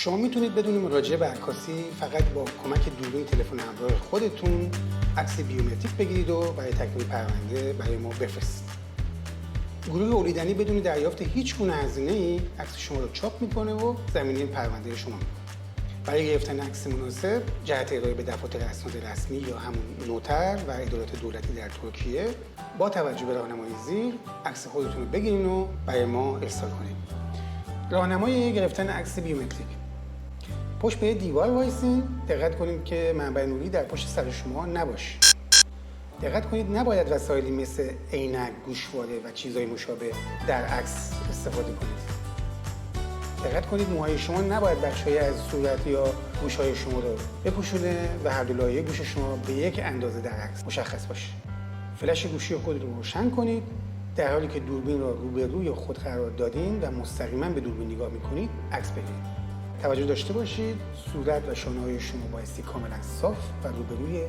شما میتونید بدون مراجعه به عکاسی فقط با کمک دوربین تلفن همراه خودتون عکس بیومتریک بگیرید و برای تکمیل پرونده برای ما بفرستید. گروه اولیدنی بدون دریافت هیچ گونه هزینه‌ای عکس شما رو چاپ میکنه و زمینه پرونده شما میکنه. برای گرفتن عکس مناسب جهت ارائه به دفاتر اسناد رسمی یا همون نوتر و ادارات دولتی در ترکیه با توجه به راهنمای زیر عکس خودتون رو بگیرین و برای ما ارسال کنید. راهنمای گرفتن عکس بیومتریک: پشت به دیوار وایسین، دقت کنید که منبع نوری در پشت سر شما نباشه. دقت کنید نباید وسایلی مثل عینک، گوشواره و چیزهای مشابه در عکس استفاده کنید. دقت کنید موهای شما نباید بخش‌هایی از صورت یا گوش‌های شما رو بپوشونه و هر دو لایه گوش شما به یک اندازه در عکس مشخص باشه. فلش گوشی خود رو روشن کنید. در حالی که دوربین را روبروی خود قرار دادین و مستقیما به دوربین نگاه می‌کنید، عکس بگیرید. توجه داشته باشید صورت و شانه‌های شما بایستی کاملا صاف و روبروی